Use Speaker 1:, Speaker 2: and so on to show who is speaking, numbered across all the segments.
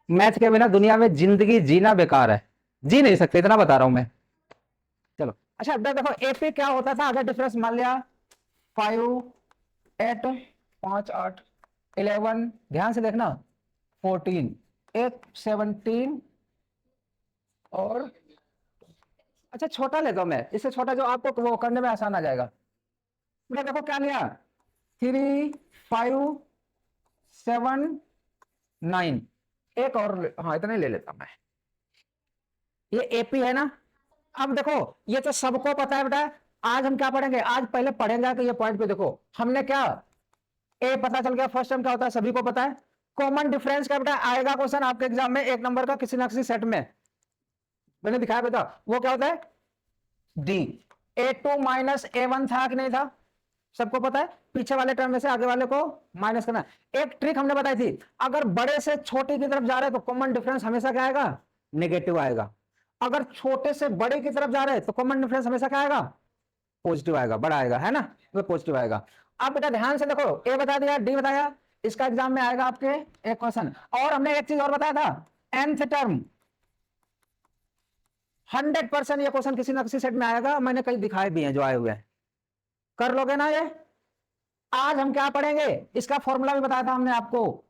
Speaker 1: Math के बिना दुनिया में जिंदगी जीना बेकार है, जी नहीं सकते, इतना बता रहा हूं मैं। चलो अच्छा, अब देखो एपी क्या होता था, अगर डिफरेंस मान लिया 5 8 5 8 11, ध्यान से देखना 14 एक 17 और अच्छा छोटा लेता हूं मैं, इससे छोटा जो आपको वो करने में आसान आ जाएगा। मैं देखो क्या लिया, 3 5 7 9, एक और हाँ इतना ही ले लेता मैं। ये एपी है ना। अब देखो ये तो सबको पता है बेटा। आज हम क्या पढ़ेंगे, आज पहले पढ़ेंगे कि ये पॉइंट पे देखो हमने क्या, ए पता चल गया फर्स्ट टर्म क्या होता है, सभी को पता है। कॉमन डिफरेंस क्या बेटा आएगा क्वेश्चन आपके एग्जाम में, एक नंबर का किसी ना किसी सेट में, मैंने दिखाया बेटा वो क्या होता है, डी। A2 - A1 था कि नहीं था, सबको पता है। पीछे वाले टर्म में से आगे वाले को माइनस करना। एक ट्रिक हमने बताई थी, अगर बड़े से छोटे की तरफ जा रहे हैं तो कॉमन डिफरेंस हमेशा क्या आएगा, नेगेटिव आएगा। अगर छोटे से बड़े की तरफ जा रहे हैं तो कॉमन डिफरेंस हमेशा क्या आएगा, पॉजिटिव आएगा, बड़ा आएगा, है ना, वो पॉजिटिव आएगा। अब बेटा ध्यान से देखो, ए बता दिया, डी बताया, इसका एग्जाम में आएगा आपके एक क्वेश्चन। और हमने एक चीज और बताया था, nth टर्म 100% ये क्वेश्चन किसी ना किसी सेट में आएगा, मैंने कई दिखाए भी हैं जो आए हुए हैं, कर लोगे ना ये। आज हम क्या पढ़ेंगे, इसका फॉर्मूला भी बताया था हमने आपको,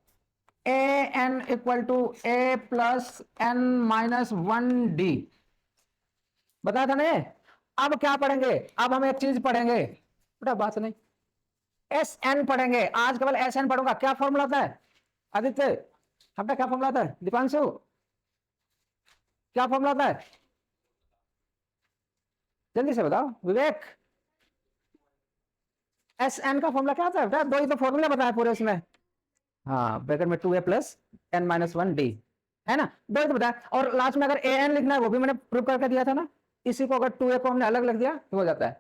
Speaker 1: A N equal to A plus N minus 1 D, बताया था ना ये। अब क्या पढ़ेंगे, अब हम एक चीज पढ़ेंगे बेटा, बात नहीं, एस एन पढ़ेंगे आज, केवल एस एन पढ़ूंगा। क्या फॉर्मूला होता है आदित्य, हमने क्या फॉर्मूला होता है, दीपांशु क्या फॉर्मूला होता है, जल्दी से बताओ विवेक। एस एन का फॉर्मूला क्या होता है बेटा, दो ही तो फॉर्मूला बताया पूरे उसमें। हाँ ब्रैकेट में 2a प्लस n-1d, है ना, दो ही तो बताया। और लास्ट में अगर ए एन लिखना है वो भी मैंने प्रूव करके दिया था ना, इसी को अगर 2a को हमने अलग लिख दिया तो हो जाता है।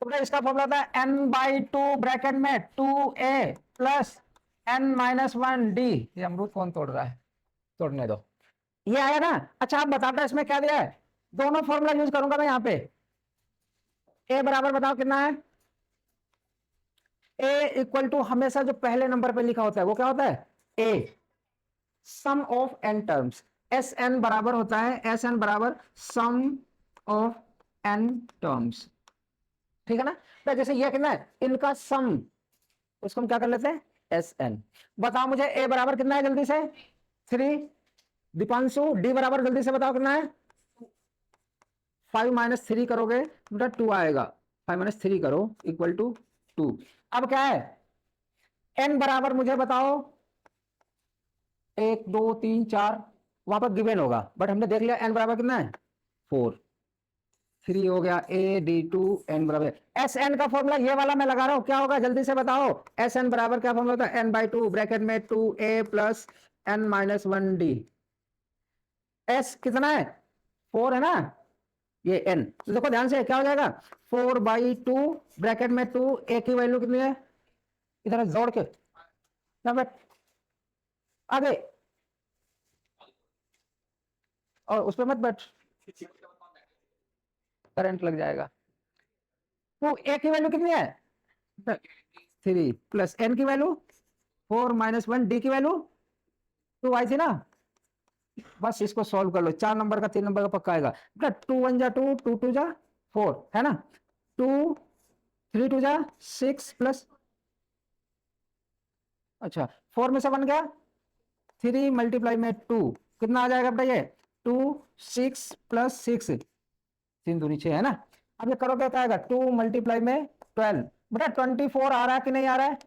Speaker 1: तो बेटा इसका फॉर्मूला होता है n/2 ब्रैकेट में 2a प्लस n-1d। ये अमरूद कौन तोड़ रहा है, तोड़ने दो, ये आया ना। अच्छा आप बताओ इसमें क्या दिया है, दोनों फॉर्मूला यूज करूंगा मैं यहाँ पे। ए बराबर बताओ कितना है, ए इक्वल टू हमेशा जो पहले नंबर पे लिखा होता है वो क्या होता है, a sum of N terms. S N बराबर होता है, एस एन बराबर सम ऑफ एन टर्म्स, ठीक है ना। तो जैसे ये कितना है, इनका सम, उसको हम क्या कर लेते हैं, एस एन। बताओ मुझे ए बराबर कितना है जल्दी से, 3। दीपांशु डी बराबर जल्दी से बताओ कितना है, 5 - 3 करोगे बेटा 2 आएगा, 5 - 3 करो इक्वल टू 2। अब क्या है, एन बराबर मुझे बताओ 1 2 3 4, वहां पर गिवन होगा, बट हमने देख लिया एन बराबर कितना है 4, 3 हो गया, A D2 एन बराबर। एस एन का फॉर्मूला ये वाला मैं लगा रहा हूं, क्या होगा जल्दी से बताओ। एस एन बराबर क्या फॉर्मूला होता है, n/2 ब्रैकेट में 2a प्लस n-1d। एस कितना है 4 है ना, ये एन, तो देखो ध्यान से क्या हो जाएगा, 4/2 ब्रैकेट में 2, ए की वैल्यू कितनी है, इधर जोड़ के आगे, और उस पर मत बैठ, करंट लग जाएगा। तो ए की वैल्यू कितनी है 3 प्लस एन की वैल्यू 4 - 1, डी की वैल्यू 2 आई थी ना। बस इसको सॉल्व कर लो, 4 नंबर का 3 नंबर का पक्का आएगा बेटा, 2 1 जा 2, 2 2 जा 4, है ना, 2 3 2 जा 6 प्लस, अच्छा 4 में से 1 गया, 3 मल्टीप्लाई में 2 कितना आ जाएगा बेटा ये 2 6 प्लस 6, 3 दूनी 6, है ना। अब ये करोगे क्या आएगा, 2 मल्टीप्लाई में 12, बेटा 24 आ रहा है कि नहीं आ रहा है।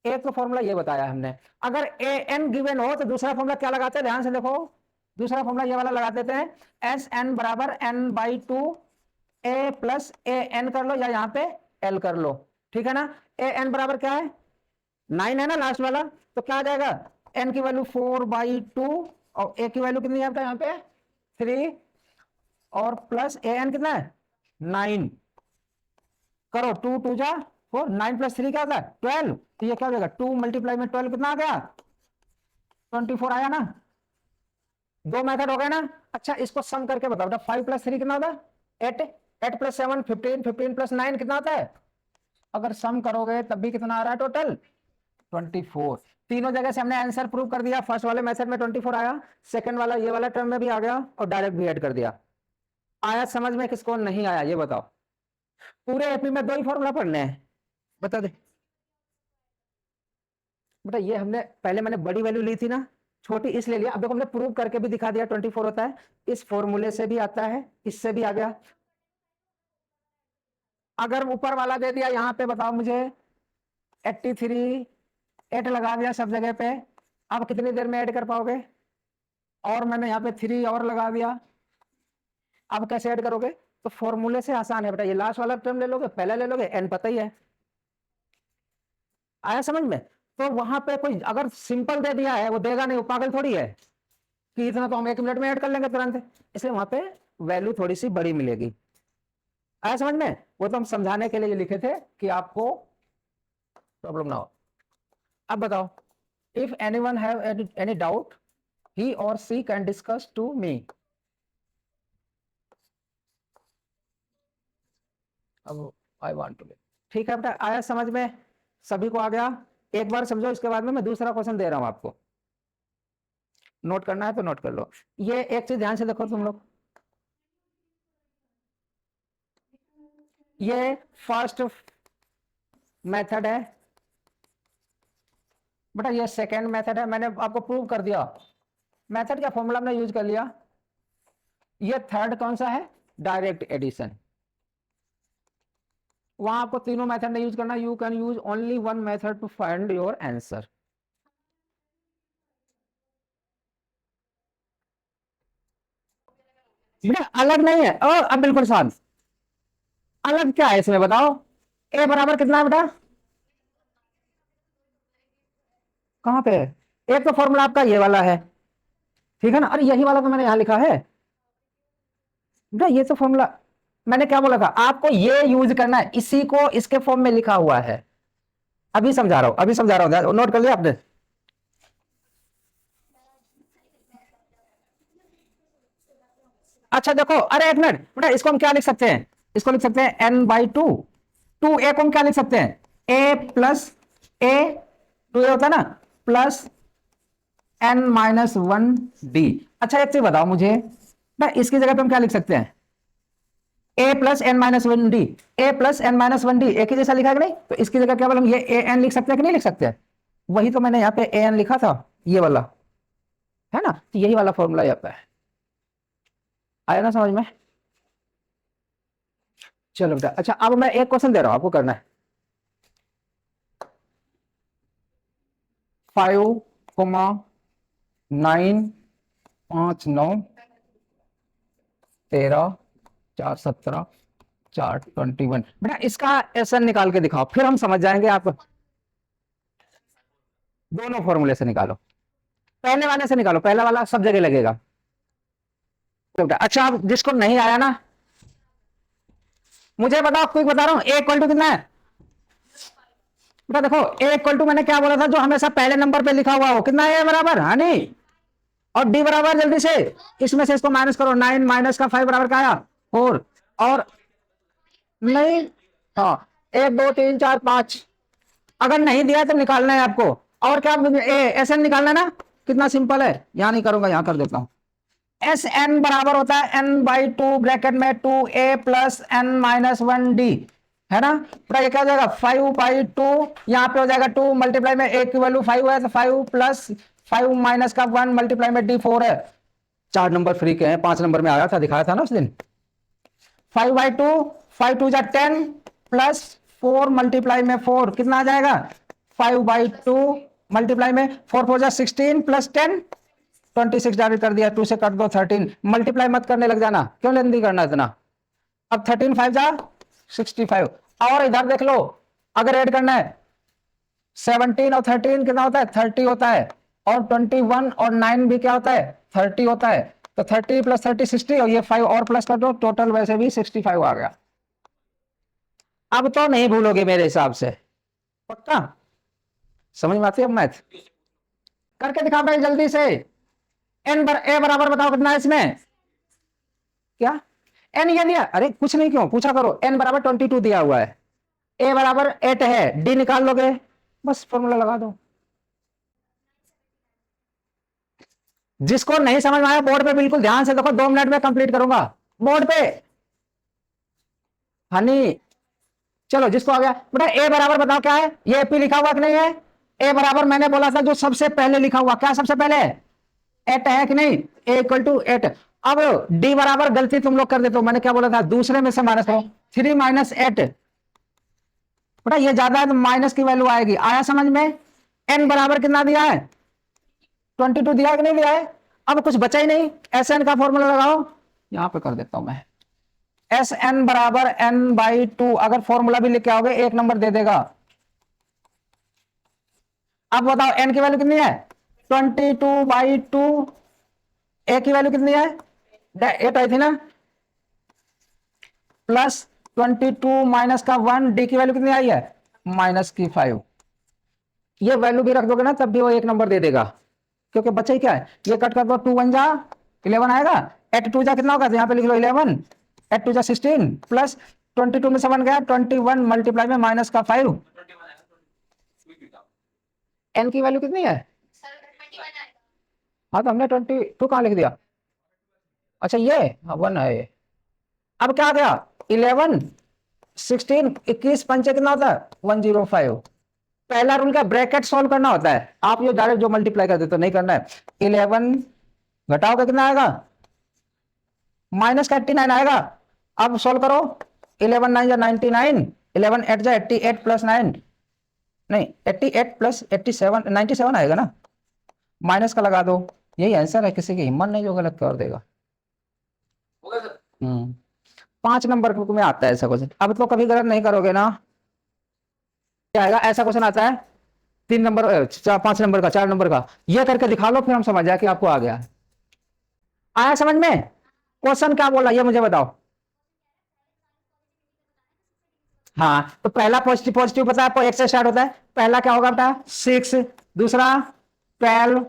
Speaker 1: एक तो फॉर्मूला ये बताया हमने, अगर ए एन गिवन हो तो दूसरा फॉर्मूला क्या लगाते हैं, ध्यान से देखो, दूसरा फॉर्मूला ये वाला लगा देते हैं, एस एन बराबर n/2 A plus A N कर लो, या यहाँ पे एल कर लो, ठीक है ना। ए एन बराबर क्या है 9 है ना लास्ट वाला, तो क्या आ जाएगा, एन की वैल्यू 4/2 और ए की वैल्यू कितनी है यहाँ पे 3, और प्लस ए एन कितना है 9, करो 2 2 जा 4, 9 प्लस 3 क्या होता है 12, तो ये क्या हो जाएगा 2 मल्टीप्लाई में 12 कितना आ गया 24 आया ना। दो मेथड हो गए ना। अच्छा इसको सम करके बताओ बेटा, 5 + 3 कितना होता है 8, 8 + 7 15, 15 + 9 कितना होता है, अगर सम करोगे तब भी कितना आ रहा है टोटल 24। तीनों जगह से हमने आंसर प्रूव कर दिया। फर्स्ट वाले मेथड में 24 आया, सेकंड वाला ये वाला टर्म में भी आ गया, और डायरेक्ट भी ऐड कर दिया। आया समझ में, किसको नहीं आया ये बताओ। पूरे एपी में 2 ही फॉर्मूला पढ़ने हैं, बता दे बेटा। ये हमने पहले मैंने बड़ी वैल्यू ली थी ना, छोटी इसलिए लिया। अब देखो हमने प्रूव करके भी दिखा दिया 24 होता है, इस फॉर्मूले से भी आता है, इससे भी आ गया। अगर ऊपर वाला दे दिया यहाँ पे बताओ मुझे 83, 8 लगा दिया सब जगह पे, अब कितनी देर में ऐड कर पाओगे? और मैंने यहाँ पे 3 और लगा दिया, अब कैसे ऐड करोगे? तो फॉर्मूले से आसान है बेटा, ये लास्ट वाला टर्म ले लोगे, पहले ले लोगे, एन पता ही है। आया समझ में? तो वहां पे कोई अगर सिंपल दे दिया है वो देगा नहीं, वो पागल थोड़ी है कि इतना तो हम 1 मिनट में ऐड कर लेंगे तुरंत, इसलिए वहां पे वैल्यू थोड़ी सी बड़ी मिलेगी। आया समझ में? वो तो हम समझाने के लिए लिखे थे कि आपको प्रॉब्लम ना हो। अब बताओ, if anyone have any doubt he और she can discuss to me. अब आई वांट टू, ठीक है बेटा, आया समझ में? सभी को आ गया? एक बार समझो, इसके बाद में मैं दूसरा क्वेश्चन दे रहा हूं आपको, नोट करना है तो नोट कर लो। ये एक चीज ध्यान से देखो तुम लोग, ये फर्स्ट मेथड है बेटा, ये सेकेंड मेथड है, मैंने आपको प्रूव कर दिया, मेथड का फॉर्मूला हमने यूज कर लिया। ये थर्ड कौन सा है? Direct addition. वहां आपको तीनों मेथड नहीं यूज करना, you can use only one method to find your answer. बेटा अलग नहीं है, ओ अब बिल्कुल शांत। अलग क्या है इसमें बताओ? ए बराबर कितना है बेटा? कहां पे है? एक तो फॉर्मूला आपका ये वाला है, ठीक है ना? अरे यही वाला तो मैंने यहां लिखा है बेटा, ये तो फॉर्मूला मैंने क्या बोला था आपको, ये यूज करना है, इसी को इसके फॉर्म में लिखा हुआ है। अभी समझा रहा हूं, अभी समझा रहा हूं, नोट कर लिया आपने? अच्छा देखो, अरे एक मिनट बेटा, इसको हम क्या लिख सकते हैं? इसको लिख सकते हैं n/2। 2a को हम क्या लिख सकते हैं? a प्लस ए, 2a होता है ना, प्लस n-1d। अच्छा एक चीज बताओ मुझे ना, इसकी जगह पे हम क्या लिख सकते हैं? a plus n-1d, a plus n-1d एक ही जैसा लिखा है कि नहीं? तो इसकी जगह क्या बोला हम, ये an लिख सकते हैं कि नहीं लिख सकते हैं? वही तो मैंने यहाँ पे an लिखा था, ये वाला है ना, तो यही वाला फॉर्मूला यहाँ पे है। आया ना समझ में? चलो बेटा, अच्छा अब मैं एक क्वेश्चन दे रहा हूं आपको, करना है 5,9,8,9,13,4,17,4,21 बेटा, इसका एसएन निकाल के दिखाओ, फिर हम समझ जाएंगे। आप दोनों फॉर्मूले से निकालो, पहले वाले से निकालो, पहला वाला सब जगह लगेगा। तो बेटा अच्छा, आप जिसको नहीं आया ना मुझे बताओ, क्विक बता रहा हूं, ए इक्वल टू कितना है बेटा? देखो ए इक्वल टू मैंने क्या बोला था, जो हमेशा पहले नंबर पे लिखा हुआ हो, कितना है बराबर, हाँ नहीं, और डी बराबर, जल्दी से इसमें से इसको माइनस करो, 9 माइनस का 5 बराबर का आया 4, और नहीं, हाँ 1 2 3 4 5, अगर नहीं दिया तो निकालना है आपको। और क्या एस एन निकालना है ना, कितना सिंपल है, यहां नहीं करूंगा, यहां कर देता हूं। एस एन बराबर होता है n/2 ब्रैकेट में 2a प्लस n-1d, है ना? पूरा ये क्या हो जाएगा 5/2, यहाँ पे हो जाएगा 2 मल्टीप्लाई में a की वैल्यू 5 है, तो 5 प्लस 5 माइनस का 1 मल्टीप्लाई में d 4 है। 4 नंबर फ्री के हैं, 5 नंबर में आया था, दिखाया था ना उस दिन। 5/2, 5 2 10 प्लस 4 मल्टीप्लाई में 4 कितना आ जाएगा? 5/2 मल्टीप्लाई में 4 4 16 प्लस 10 26 डायरेक्ट कर दिया, 2 से कट दो 13, मल्टीप्लाई मत करने लग जाना, क्यों लेंदी करना इतना। अब 13 5 जा 65, और इधर देख लो, अगर ऐड करना है 17 और 13 कितना होता है? 30 होता है, और 21 और 9 भी क्या होता है? 30 होता है। तो 30 प्लस 30 60, और ये 5 और प्लस कर दो, टोटल वैसे भी 65 आ गया। अब तो नहीं भूलोगे मेरे हिसाब से, पक्का? समझ में आती है मैथ? करके दिखा भाई जल्दी से। ए बराबर बताओ कितना है इसमें? क्या एन ये दिया? अरे कुछ नहीं, क्यों पूछा करो, एन बराबर 22 दिया हुआ है, ए बराबर 8 है, डी निकाल लोगे, बस फॉर्मूला लगा दो। जिसको नहीं समझ में आया बोर्ड पे बिल्कुल ध्यान से देखो, 2 मिनट में कंप्लीट करूंगा बोर्ड पे। हनी, चलो जिसको आ गया बेटा, ए बराबर बताओ क्या है, ये पी लिखा हुआ कि नहीं है? ए बराबर मैंने बोला था जो सबसे पहले लिखा हुआ, क्या सबसे पहले? एट है कि नहीं? ए इक्वल टू एट। अब डी बराबर, गलती तुम लोग कर देते हो, मैंने क्या बोला था, दूसरे में से माइनस करो, 3 माइनस एट। बेटा ये ज्यादा है तो माइनस की वैल्यू आएगी, आया समझ में? एन बराबर कितना दिया है? 22 दिया है कि नहीं दिया है? अब कुछ बचा ही नहीं, एस एन का फॉर्मूला लगाओ, यहां पे कर देता हूं मैं, एस एन बराबर एन बाई टू। अगर फॉर्मूला भी लिख के आओगे 1 नंबर दे देगा। अब बताओ एन की वैल्यू कितनी है? 22/2। ए की वैल्यू कितनी है? 8 आई थी ना, प्लस 22 माइनस का 1, डी की वैल्यू कितनी आई है? माइनस की 5। ये वैल्यू भी रख दोगे ना तब भी वो 1 नंबर दे देगा, क्योंकि बच्चा ही क्या है, ये कट कर दो, 2 1 जा 11 आएगा, 8 2 जा कितना होगा, तो यहाँ पे लिख लो 11, 8 2 जा 16, प्लस 22 में से 1 गया, 21 मल्टीप्लाई में माइनस का 5। एन की वैल्यू कितनी है? हाँ तो हमने 22 कहाँ लिख दिया? अच्छा ये, हाँ 1 है ये। अब क्या आ गया, 11 16 21 पंचे कितना होता है? 105। पहला रूल का ब्रैकेट सॉल्व करना होता है, आप ये डायरेक्ट जो मल्टीप्लाई कर देते हो नहीं करना है। 11 घटाओगे कितना आएगा? माइनस का 89 आएगा। अब सॉल्व करो, 11 9 जा 99, 11 8 जा 88 प्लस 9, नहीं 88 प्लस 87 97 आएगा ना, माइनस का लगा दो, यही आंसर है, किसी की हिम्मत नहीं जो गलत कर देगा। 5 नंबर में आता है ऐसा क्वेश्चन, अब तो कभी गलत नहीं करोगे ना। क्या आएगा, ऐसा क्वेश्चन आता है 3 नंबर 5 नंबर का, 4 नंबर का, ये करके दिखा लो, फिर हम समझ जाए कि आपको आ गया। आया समझ में? क्वेश्चन क्या बोला ये मुझे बताओ। हाँ तो पहला पॉजिटिव, पॉजिटिव पता है आपको, एक से स्टार्ट होता है, पहला क्या होगा बेटा? 6, दूसरा 12,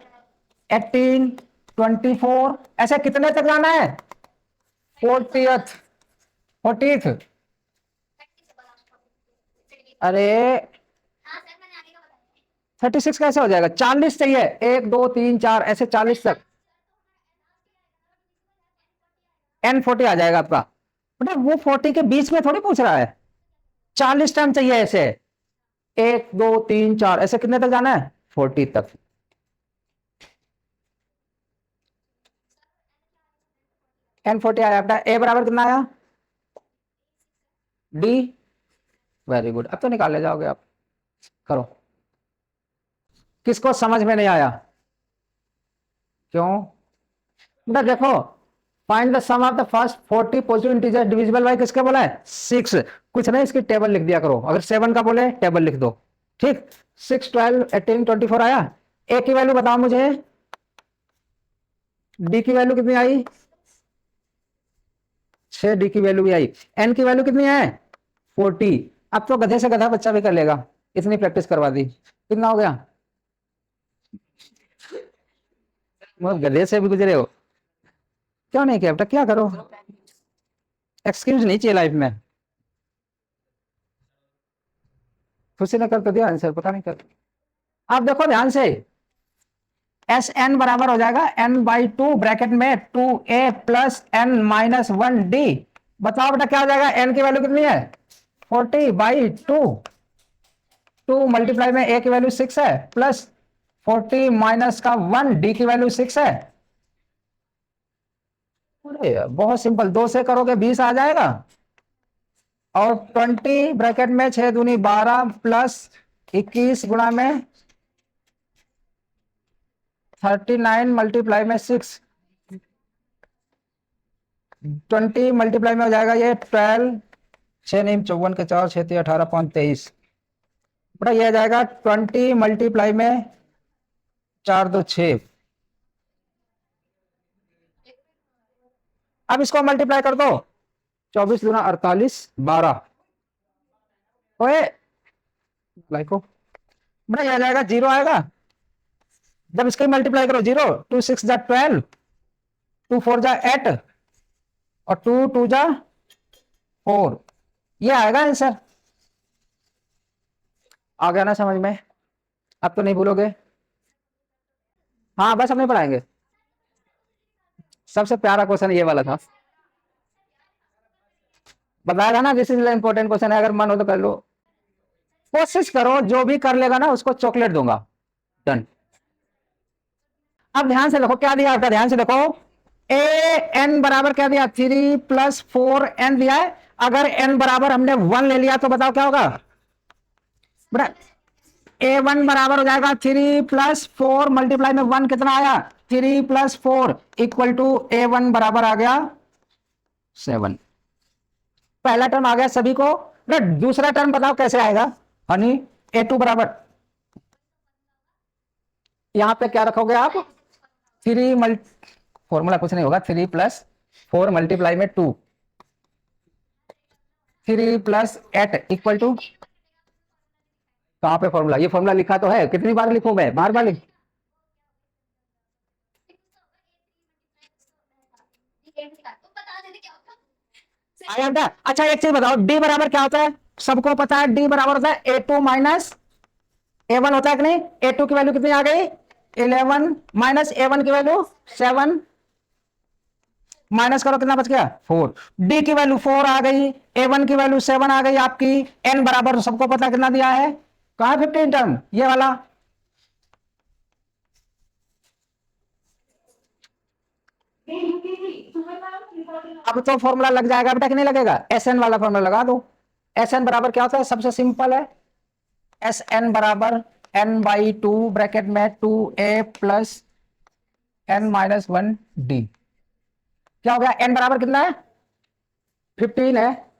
Speaker 1: 18, 24, ऐसे कितने तक जाना है? 40th, 40th। अरे 36 कैसे हो जाएगा, 40 चाहिए, 1 2 3 4 ऐसे 40 तक, N40 आ जाएगा आपका। बेटा वो 40 के बीच में थोड़ी पूछ रहा है, 40 टाइम चाहिए ऐसे, 1 2 3 4 ऐसे कितने तक जाना है? 40 तक। N40 आया बेटा, ए बराबर कितना आया? डी, वेरी गुड, अब तो निकाल ले जाओगे आप, करो। किसको समझ में नहीं आया? क्यों? बेटा देखो, find the sum of the first 40 positive integer divisible by किसके बोला है? 6। कुछ नहीं, इसकी टेबल लिख दिया करो, अगर 7 का बोले टेबल लिख दो, ठीक। 6 12 18 24 आया। ए की वैल्यू बताओ मुझे, डी की वैल्यू कितनी आई? 6, डी की वैल्यू भी आई, एन की वैल्यू कितनी है? 40। अब तो गधे से गधा बच्चा भी कर लेगा, इतनी प्रैक्टिस करवा दी, कितना हो गया? गधे से भी गुजरे हो, क्यों नहीं किया बेटा, क्या करो, एक्सक्यूज नहीं चाहिए लाइफ में। खुशी ने कर तो दिया आंसर, पता नहीं कर। आप देखो ध्यान से, एस एन बराबर हो जाएगा n/2 ब्रैकेट में 2a plus n minus 1d। बताओ बेटा क्या हो जाएगा, n की वैल्यू कितनी है? 40/2, 2 मल्टीप्लाई में a की वैल्यू 6 है, प्लस 40 माइनस का 1, d की वैल्यू 6 है। अरे यार बहुत सिंपल, 2 से करोगे 20 आ जाएगा, और 20 ब्रैकेट में 6 दूनी 12 प्लस 21 गुणा में 39 मल्टीप्लाई में 6, 20 मल्टीप्लाई में हो जाएगा ये 12, 6 नहीं 54 के 4 6 18 5 23। बेटा ये आ जाएगा 20 मल्टीप्लाई में 4 2 6। अब इसको मल्टीप्लाई कर दो, 24 दूना 48 12, ओए लाइको, बेटा ये आ जाएगा 0 आएगा, जब इसको मल्टीप्लाई करो 0 2 6 जा 12, 2 4 जा 8, और 2 2 जा 4, ये आएगा आंसर। आ गया ना समझ में? अब तो नहीं भूलोगे? हाँ बस हम नहीं पढ़ाएंगे, सबसे प्यारा क्वेश्चन ये वाला था, बताया ना, दिस इज इंपॉर्टेंट क्वेश्चन है, अगर मन हो तो कर लो, कोशिश करो, जो भी कर लेगा ना उसको चॉकलेट दूंगा। डन। अब ध्यान से देखो क्या दिया आपका, ध्यान से देखो, ए एन बराबर क्या दिया, 3 + 4 n दिया है। अगर n बराबर हमने 1 ले लिया तो बताओ क्या होगा बेटा, A1 बराबर हो जाएगा 3 + 4 मल्टीप्लाई में 1 कितना आया, 3 + 4 = A1 बराबर आ गया 7। पहला टर्म आ गया सभी को बेटा, दूसरा टर्म बताओ कैसे आएगा हनी, A2 बराबर, यहां पे क्या रखोगे आप, 3 फॉर्मूला कुछ नहीं होगा, 3 + 4 मल्टीप्लाई में 2, 3 + 8 = कहां पे फॉर्मूला, ये फॉर्मूला लिखा तो है, कितनी बार लिखूं मैं, बार बार लिख, आया बेटा। अच्छा एक चीज बताओ, डी बराबर क्या होता है, सबको पता है डी बराबर होता है A2 - A1 होता है कि नहीं, A2 की वैल्यू कितनी आ गई 11 माइनस A1 की वैल्यू 7, माइनस करो कितना बच गया 4, डी की वैल्यू 4 आ गई, A1 की वैल्यू 7 आ गई आपकी, n बराबर सबको पता कितना दिया है, कहा 15 टर्म ये वाला, अब तो फॉर्मूला लग जाएगा बेटा कि नहीं लगेगा, Sn वाला फॉर्मूला लगा दो। Sn बराबर क्या होता है, सबसे सिंपल है, Sn बराबर n/2 ब्रैकेट में 2a + n-1d, क्या हो गया, n बराबर कितना है 15 है,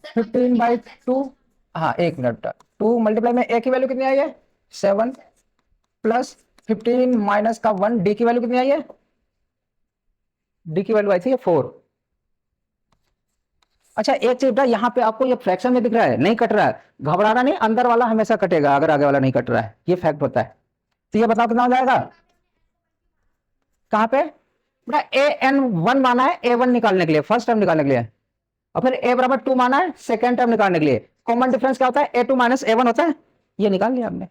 Speaker 1: 15/2, हाँ 1 मिनट, 2 मल्टीप्लाई में a की वैल्यू कितनी आई है 7 + 15 माइनस का 1, डी की वैल्यू कितनी आई है, डी की वैल्यू आई थी 4। अच्छा एक चीज बेटा, यहाँ पे आपको ये फ्रैक्शन में दिख रहा है, नहीं कट रहा है, घबराना नहीं, अंदर वाला हमेशा कटेगा अगर आगे वाला नहीं कट रहा है, ये फैक्ट होता है। तो ये बताओ कितना हो जाएगा, कहां पे बेटा, an1 माना है A1 निकालने के लिए, फर्स्ट टर्म निकालने के लिए, और फिर a बराबर 2 माना है सेकेंड टर्म निकालने के लिए, कॉमन डिफरेंस क्या होता है, A2 - A1 होता है, ये निकाल लिया हमने,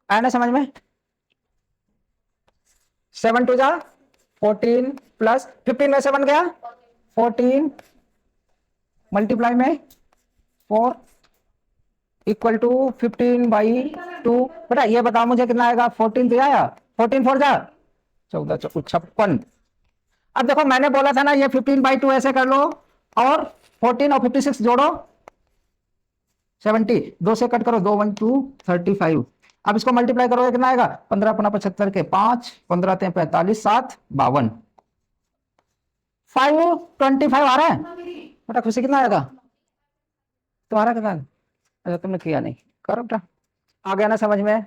Speaker 1: आया ना समझ में, 7 2 जा 14 प्लस 15 में 7 गया 14 मल्टीप्लाई में 4 = 15/2, बेटा ये बताओ मुझे कितना आएगा, 14 दिया आया, 14 4 जा 14 56। अब देखो मैंने बोला था ना, ये 15/2 ऐसे कर लो, और 14 और 56 जोड़ो 70, 2 से कट करो, 2 1 2 35, अब इसको मल्टीप्लाई करोगे कितना आएगा, 15 × 75 के 5, 15 × 45, 7 52, 525 आ रहा है बेटा, खुशी कितना आएगा तुम्हारा, कितना, अच्छा तुमने किया नहीं, करो बेटा, आ गया ना समझ में।